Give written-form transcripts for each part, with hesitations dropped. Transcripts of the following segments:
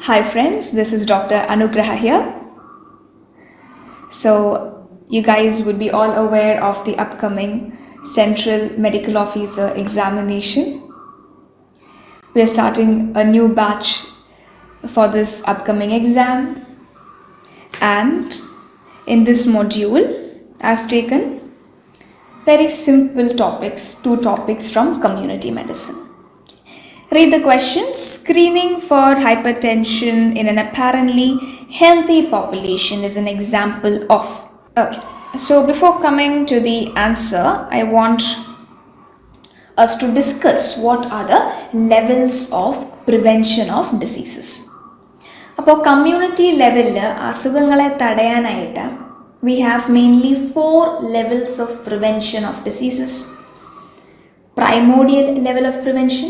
Hi friends, this is Dr. Anugraha here. So you guys would be all aware of the upcoming Central Medical Officer examination. We are starting a new batch for this upcoming exam, and in this module I've taken very simple topics, 2 topics from community medicine. Read the question. Screening for hypertension in an apparently healthy population is an example of. Okay, so before coming to the answer, I want us to discuss what are the levels of prevention of diseases. അപ്പോൾ community level അസുഖങ്ങളെ തടയാനായിട്ട് we have mainly 4 levels of prevention of diseases. Primordial level of prevention,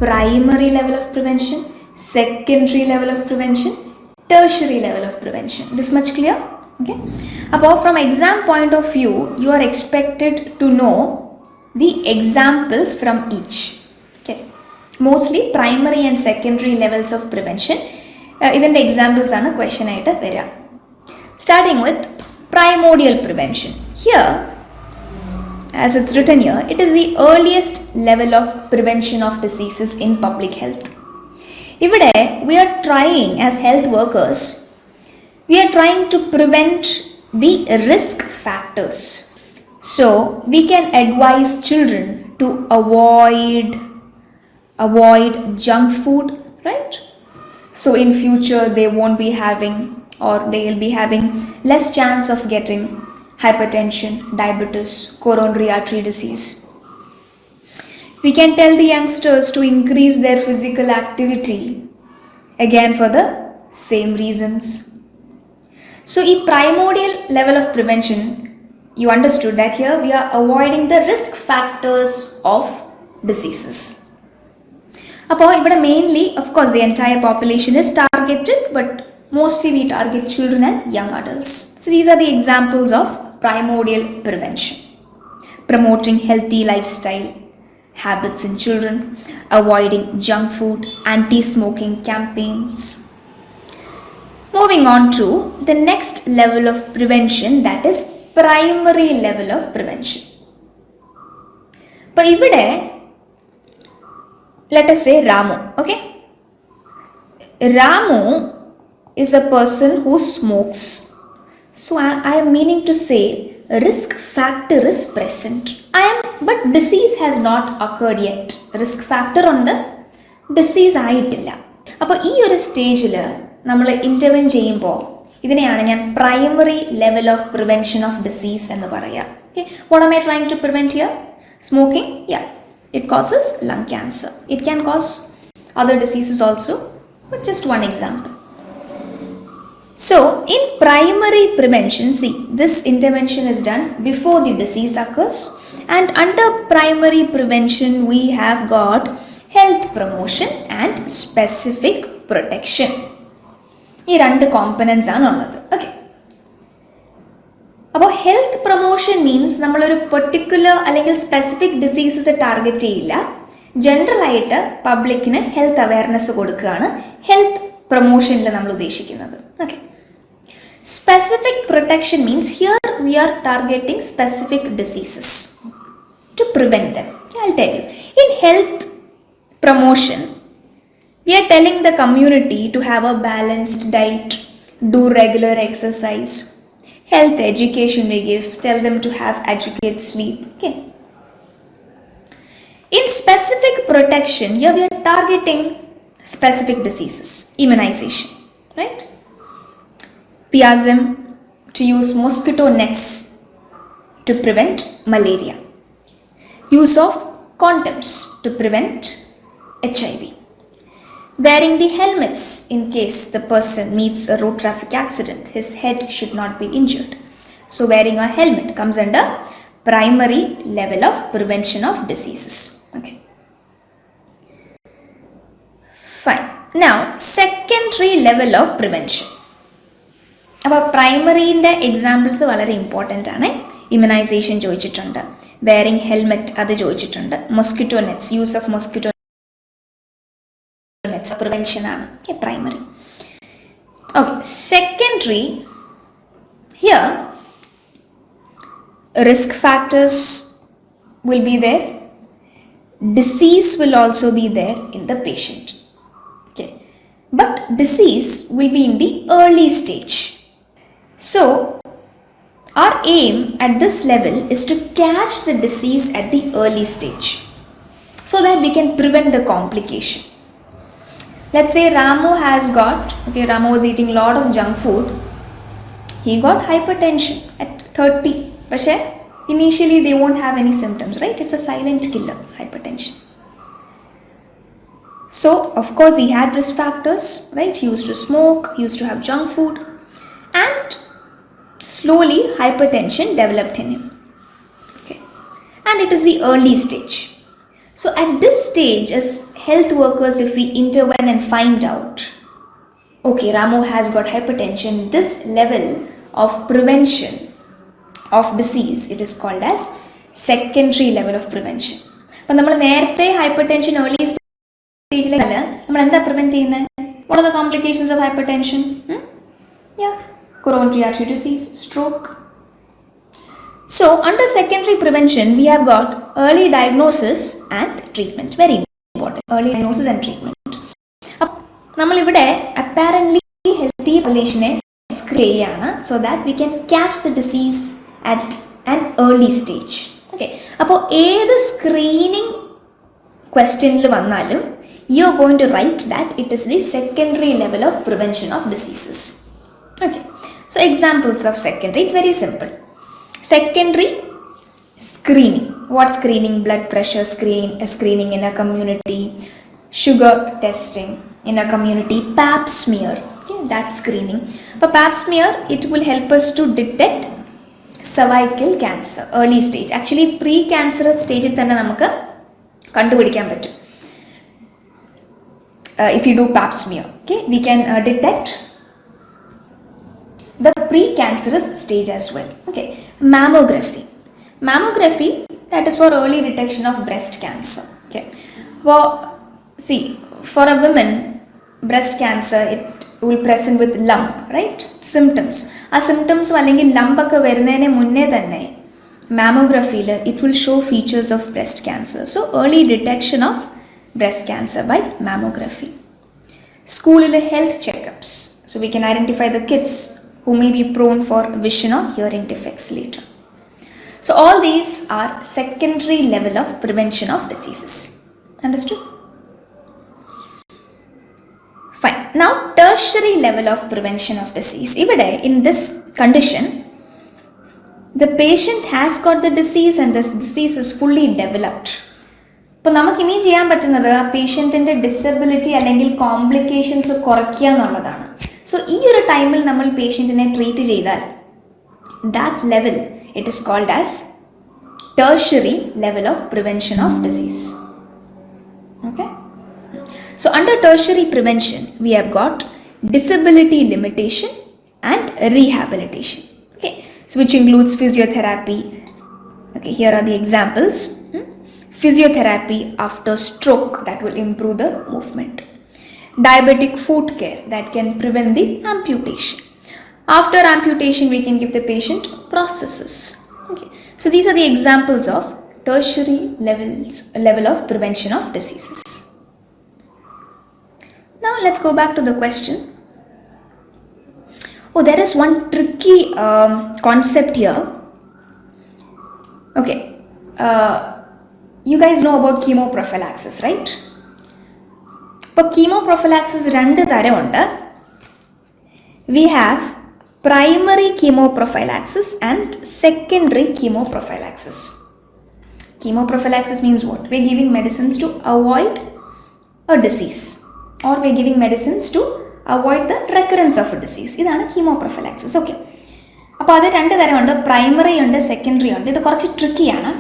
primary level of prevention, secondary level of prevention, tertiary level of prevention. This much clear? Okay. Apart from exam point of view, you are expected to know the examples from each. Okay. Mostly primary and secondary levels of prevention. Idinte examples aanu question aayittu vera. Starting with primordial prevention. Here, as it's written here, it is the earliest level of prevention of diseases in public health. Ivide we are trying as health workers, we are trying to prevent the risk factors. So we can advise children to avoid junk food, right? So in future they won't be having, or they will be having less chance of getting hypertension, diabetes, coronary artery disease. We can tell the youngsters to increase their physical activity, again for the same reasons. So in primordial level of prevention, you understood that here we are avoiding the risk factors of diseases. Appo ivide mainly, of course, the entire population is targeted, but mostly we target children and young adults. So these are the examples of primordial prevention. Promoting healthy lifestyle habits in children, avoiding junk food, anti-smoking campaigns. Moving on to the next level of prevention, that is primary level of prevention. But ivide, let us say Ramu, okay? Ramu is a person who smokes. So I am meaning to say risk factor is present. But disease has not occurred yet. Risk factor ഉണ്ട്, disease ആയിട്ടില്ല. അപ്പോൾ ഈ ഒരു സ്റ്റേജിൽ നമ്മൾ ഇൻ്റർവെൻ ചെയ്യുമ്പോൾ ഇതിനെയാണ് ഞാൻ primary level of prevention of disease എന്ന് പറയാം. Okay, what am I trying to prevent here? Smoking? Yeah, it causes lung cancer. It can cause other diseases also, but just one example. So, in primary prevention, see, this intervention is done before the disease occurs, and under primary prevention, we have got health promotion and specific protection. These 2 components are unnathu. Okay. About health promotion means we a particular or specific diseases target cheyilla. General aayittu public ne health awareness kodukkaana health promotion il nammal udeshikkannathu. Okay. Specific protection means here we are targeting specific diseases to prevent them. I'll tell you. In health promotion, we are telling the community to have a balanced diet, do regular exercise, health education we give, tell them to have adequate sleep. Okay. In specific protection, here we are targeting specific diseases, immunization, right? We ask them to use mosquito nets to prevent malaria. Use of condoms to prevent HIV. Wearing the helmets in case the person meets a road traffic accident, his head should not be injured. So wearing a helmet comes under primary level of prevention of diseases. Okay. Fine. Now, secondary level of prevention. അപ്പോൾ പ്രൈമറീൻ്റെ examples വളരെ important ആണ്. Immunisation ചോദിച്ചിട്ടുണ്ട്, wearing helmet അത് ചോദിച്ചിട്ടുണ്ട്, mosquito nets, use of mosquito nets prevention ആണ് primary. Okay, secondary, here risk factors will be there, disease will also be there in the patient. Okay, but disease will be in the early stage. So our aim at this level is to catch the disease at the early stage so that we can prevent the complication. Let's say Ramu was eating a lot of junk food. He got hypertension at 30. But initially they won't have any symptoms, right? It's a silent killer, hypertension. So of course he had risk factors, right? He used to smoke, he used to have junk food, and slowly hypertension developed in him. Okay, and it is the early stage. So at this stage, as health workers, if we intervene and find out, okay, Ramu has got hypertension, this level of prevention of disease, it is called as secondary level of prevention. But we hypertension early stage, what are the complications of hypertension? Coronary artery disease, stroke. So under secondary prevention, we have got early diagnosis and treatment. Very important. Early diagnosis and treatment. Apparently healthy population so that we can catch the disease at an early stage. Okay. Now, this screening question, you are going to write that it is the secondary level of prevention of diseases. Okay. So examples of secondary, it's very simple. Secondary screening. What screening? Blood pressure screening in a community, sugar testing in a community, pap smear. Okay, that's screening. But pap smear, it will help us to detect cervical cancer, early stage. Actually, pre-cancerous stage if you do pap smear, okay, we can detect the pre-cancerous stage as well. Okay, mammography. Mammography, that is for early detection of breast cancer. Okay, well, see, for a woman, breast cancer, it will present with lump, right? Symptoms. A symptoms valengi lump varunene munne thanne mammography it will show features of breast cancer. So early detection of breast cancer by mammography. School health checkups. So we can identify the kids who may be prone for vision or hearing defects later. So all these are secondary level of prevention of diseases. Understood? Fine. Now tertiary level of prevention of disease. In this condition, the patient has got the disease and this disease is fully developed. Now, we can do the patient disability or complications. So, this time we patient treat that level, it is called as tertiary level of prevention of disease. Okay. So, under tertiary prevention, we have got disability limitation and rehabilitation. Okay. So, which includes physiotherapy. Okay, here are the examples. Physiotherapy after stroke, that will improve the movement. Diabetic foot care, that can prevent the amputation. After amputation, we can give the patient prostheses. Okay. So these are the examples of tertiary level of prevention of diseases. Now let's go back to the question. Oh, there is one tricky concept here. Okay. You guys know about chemoprophylaxis, right? But chemoprophylaxis rendu tharam undu. We have primary chemoprophylaxis and secondary chemoprophylaxis. Chemoprophylaxis means what? We are giving medicines to avoid a disease, or we are giving medicines to avoid the recurrence of a disease. This is chemoprophylaxis. Okay. അപ്പോൾ അത് രണ്ട് തരമുണ്ട്, primary ഉണ്ട്, secondary ഉണ്ട്. ഇത് കുറച്ച് ട്രിക്കിയാണ്.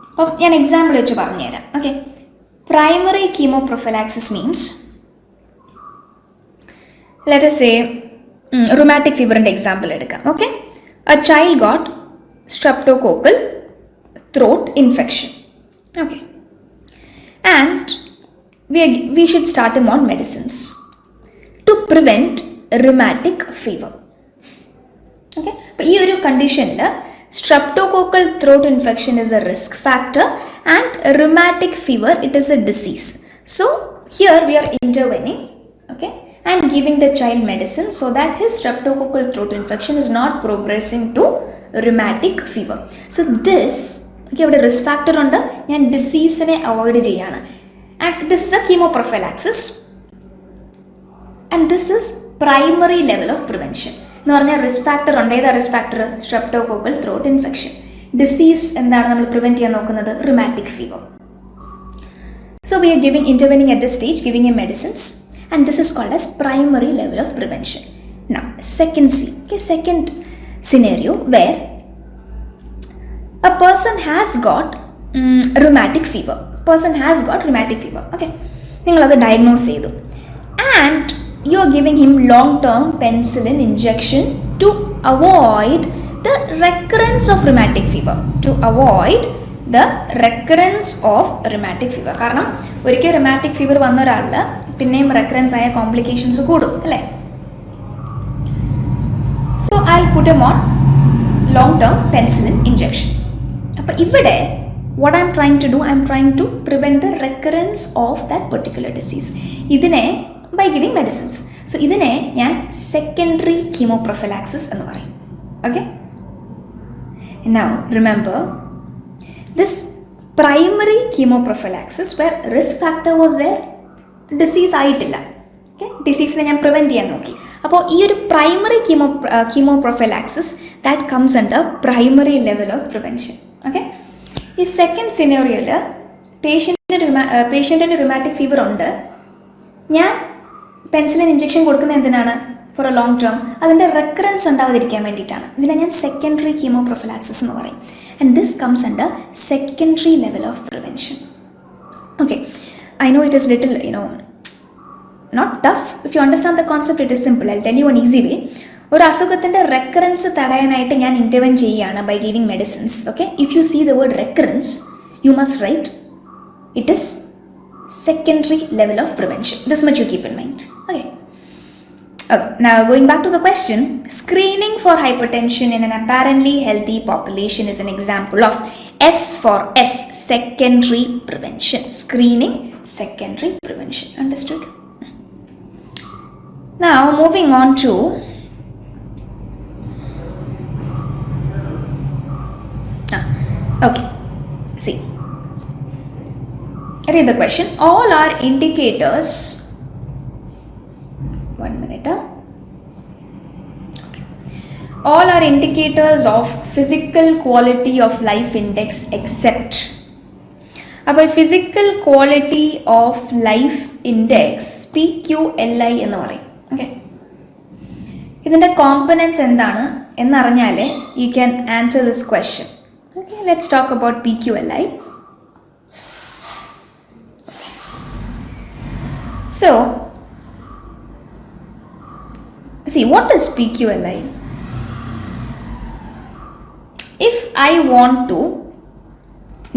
അപ്പം ഞാൻ example വെച്ച് പറഞ്ഞുതരാം. Okay, primary chemoprophylaxis means let us say rheumatic ഫീവറിൻ്റെ എക്സാമ്പിൾ എടുക്കാം. Okay, a child got streptococcal throat infection. Okay, and we should start him on medicines to prevent rheumatic fever. Okay, but in this condition, streptococcal throat infection is a risk factor and rheumatic fever, it is a disease. So here we are intervening, okay, and giving the child medicine so that his streptococcal throat infection is not progressing to rheumatic fever. So this, okay, a risk factor on the disease avoid cheyana, and this is a chemoprophylaxis, and this is primary level of prevention. No risk factor on the risk factor streptococcal throat infection. Disease and that we prevent rheumatic fever. So we are intervening at this stage, giving him medicines, and this is called as primary level of prevention. Now second scenario where a person has got rheumatic fever. Okay, you diagnose it, and you are giving him long-term penicillin injection to avoid the recurrence of rheumatic fever. കാരണം ഒരിക്കൽ rheumatic fever വന്ന ഒരാളിൽ പിന്നെയും recurrence ആയ complications കൂടും അല്ലേ? So I'll put him on long-term penicillin injection. അപ്പോൾ ഇവിടെ what I'm trying to do, I'm trying to prevent the recurrence of that particular disease. ഇതിനെ by giving medicines. So idine njan secondary chemoprophylaxis ennu parayum. Okay, now remember this primary chemoprophylaxis where risk factor was there, disease aayitilla. Okay, disease ne njan prevent cheyan nokki. Appo ee oru primary chemoprophylaxis that comes under primary level of prevention. Okay, ee second scenario la patient rheumatic fever undu, njan penicillin injection കൊടുക്കുന്നത് എന്തിനാണ്? For a long term, അതിൻ്റെ recurrence ഉണ്ടാവാതിരിക്കാൻ വേണ്ടിയിട്ടാണ്. ഇതിനെ ഞാൻ secondary chemoprophylaxis എന്ന് പറയും. And this comes under secondary level of prevention. Okay, I know it is little not tough. If you understand the concept it is simple. I tell you one easy way. ഒരു അസുഖത്തിൻ്റെ recurrence തടയാനായിട്ട് ഞാൻ intervene ചെയ്യുകയാണ് by giving medicines. Okay, if you see the word recurrence you must write it is secondary level of prevention. This much you keep in mind. Okay, now going back to the question, screening for hypertension in an apparently healthy population is an example of S for S, secondary prevention. Screening, secondary prevention. Understood? Now moving on to okay, see, read the question. All are indicators. 1 minute. Okay. All are indicators of physical quality of life index except. About physical quality of life index PQLI എന്ന് പറയും. Okay. ഇതിൻ്റെ components എന്താണ് എന്നറിഞ്ഞാലേ you can answer this question. Okay, let's talk about PQLI. So, see, what is PQLI? If I want to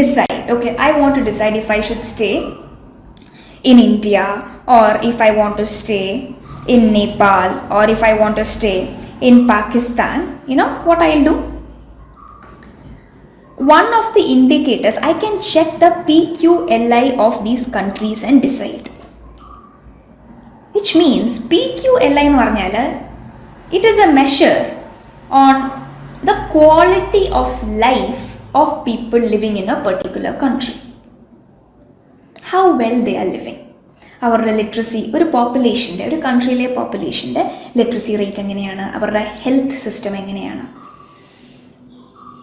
decide, okay, I want to decide if I should stay in India or if I want to stay in Nepal or if I want to stay in Pakistan, you know what I'll do? One of the indicators, I can check the PQLI of these countries and decide. Which means PQLI എന്ന് പറഞ്ഞാൽ it is a measure on the quality of life of people living in a particular country. How well they are living. അവരുടെ literacy, ഒരു പോപ്പുലേഷൻ്റെ, ഒരു കൺട്രിയിലെ പോപ്പുലേഷൻ്റെ literacy rate എങ്ങനെയാണ്, അവരുടെ health system എങ്ങനെയാണ്.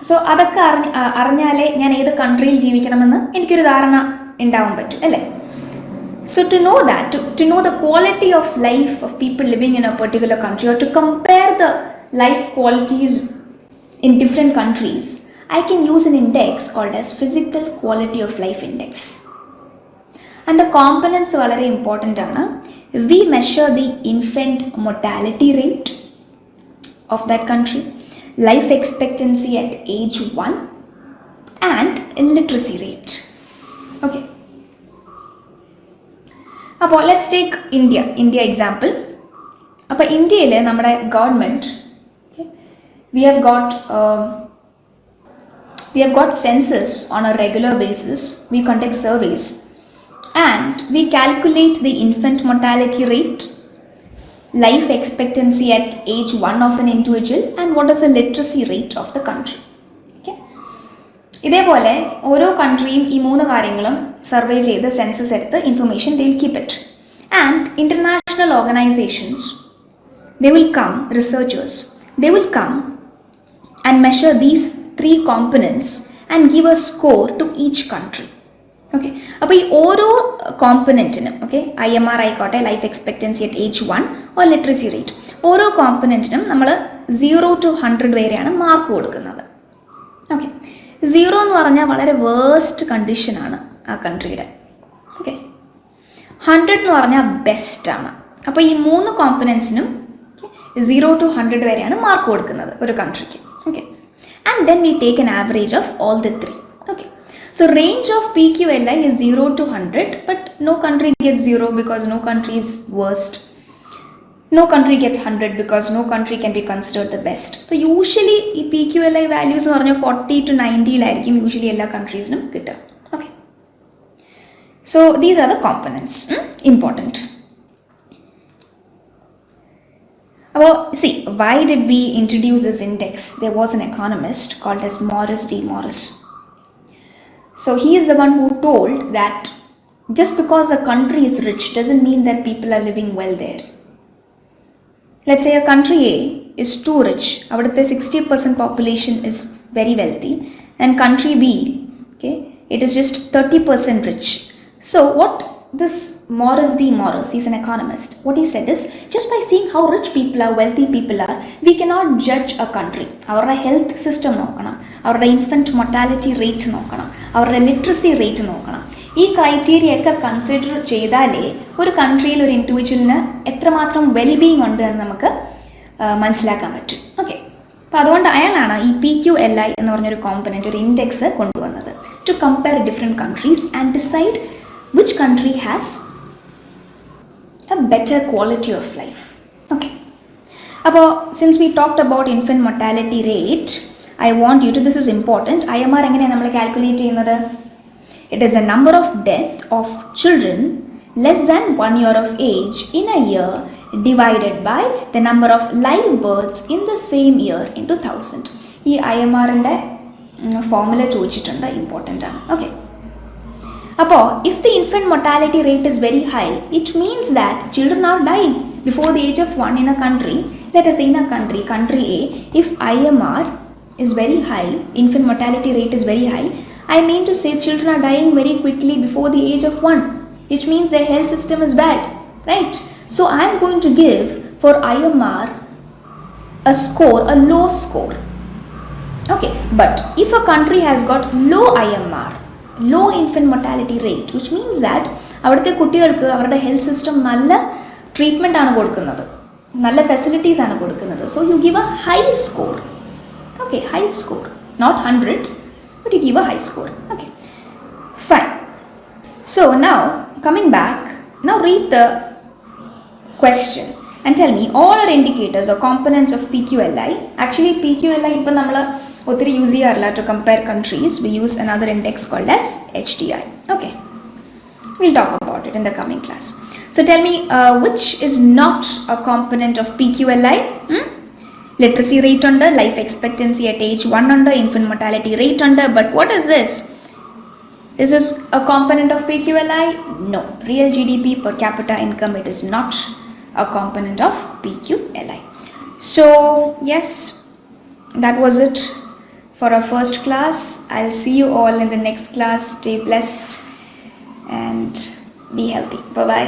So അതൊക്കെ അറിഞ്ഞാലേ ഞാൻ ഏത് കൺട്രിയിൽ ജീവിക്കണമെന്ന് എനിക്കൊരു ധാരണ ഉണ്ടാവാൻ പറ്റും അല്ലേ? So to know that, to know the quality of life of people living in a particular country or to compare the life qualities in different countries, I can use an index called as physical quality of life index. And the components are very important. We measure the infant mortality rate of that country, life expectancy at age 1 and literacy rate. Okay. Now let's take India example. അപ്പോൾ ഇന്ത്യയിൽ നമ്മുടെ government we have got census on a regular basis. We conduct surveys and we calculate the infant mortality rate, life expectancy at age 1 of an individual, and what is the literacy rate of the country. ഇതേപോലെ ഓരോ കൺട്രിയും ഈ 3 കാര്യങ്ങളും survey ചെയ്ത് census എടുത്ത് information they will keep it. And international organizations, they will come, researchers, they will come and measure these 3 components and give a score to each country. Okay, അപ്പോൾ ഈ ഓരോ കോമ്പനൻറ്റിനും IMR ആയിക്കോട്ടെ, life expectancy at age 1 or literacy rate, ഓരോ കോമ്പനൻറ്റിനും നമ്മൾ 0 to 100 വരെയാണ് mark കൊടുക്കുന്നത്. Okay, 0 എന്ന് പറഞ്ഞാൽ വളരെ വേഴ്സ്റ്റ് കണ്ടീഷനാണ് ആ കൺട്രിയുടെ. 100 എന്ന് പറഞ്ഞാൽ ബെസ്റ്റാണ്. അപ്പോൾ ഈ 3 കോമ്പനൻസിനും 0 to 100 വരെയാണ് മാർക്ക് കൊടുക്കുന്നത് ഒരു കൺട്രിക്ക്. And then we take an average of all the 3. So range of PQLI is 0 to 100, but no country gets 0 because no country is worst. No country gets 100 because no country can be considered the best. So usually ഈ PQLI values എന്ന് പറഞ്ഞാൽ 40 to 90 ലായിരിക്കും usually എല്ലാ കൺട്രീസിനും കിട്ടുക. Okay, so these are the components. Important. See, why did we introduce this index? There was an economist called as Morris D. Morris. So he is the one who told that just because a country is rich doesn't mean that people are living well there. Let's say a country A is too rich, avaduthe 60% population is very wealthy, and country B, it is just 30% rich. So what this Morris D. Morris, he's an economist, what he said is, just by seeing how rich people are, wealthy people are, we cannot judge a country. Our health system നോക്കണം, our infant mortality rate നോക്കണം, our literacy rate നോക്കണം. ഈ criteria ഒക്കെ consider ചെയ്താലേ ഒരു കൺട്രിയിൽ ഒരു ഇൻഡിവിജ്വലിന് എത്രമാത്രം wellbeing ഉണ്ട് എന്ന് നമുക്ക് മനസ്സിലാക്കാൻ പറ്റും. ഓക്കെ, അപ്പോൾ അതുകൊണ്ട് അയാളാണ് ഈ PQLI എന്ന് പറഞ്ഞൊരു കോമ്പനൻറ്റ്, ഒരു ഇൻഡെക്സ് കൊണ്ടുവന്നത്, to compare different countries and decide which country has a better quality of life. Okay, അപ്പോൾ since we talked about infant mortality rate, I want you to, this is important, IMR എങ്ങനെയാണ് നമ്മൾ calculate ചെയ്യുന്നത്? It is a number of death of children less than 1 year of age in a year divided by the number of live births in the same year into 1000. ഈ IMRൻ്റെ formula ചോദിച്ചിട്ടുണ്ട്, important ആണ്. Okay, അപ്പോൾ if the infant mortality rate is very high, it means that children are dying before the age of 1 in a country. Let us say in a country A, if IMR is very high, infant mortality rate is very high, I mean to say children are dying very quickly before the age of 1, which means their health system is bad, right? So I am going to give for IMR a score, a low score. Okay, but if a country has got low IMR, low infant mortality rate, which means that അവിടുത്തെ കുട്ടികൾക്ക് അവരുടെ health system നല്ല treatment ആണ് കൊടുക്കുന്നത്, നല്ല facilities ആണ് കൊടുക്കുന്നത്. So you give a high score. Okay, high score, not 100, but you give a high score. Okay, fine. So now coming back, now read the question and tell me all are indicators or components of PQLI. Actually PQLI ഇപ്പോൾ നമ്മൾ ഒത്തിരി use ചെയ്യാറില്ല to compare countries. We use another index called as HDI. Okay, we'll talk about it in the coming class. So tell me which is not a component of PQLI? Literacy rate under, life expectancy at age 1 under, infant mortality rate under, but what is this? Is this a component of PQLI? No. Real GDP per capita income, it is not a component of PQLI. So yes, that was it for our first class. I'll see you all in the next class. Stay blessed and be healthy. Bye bye.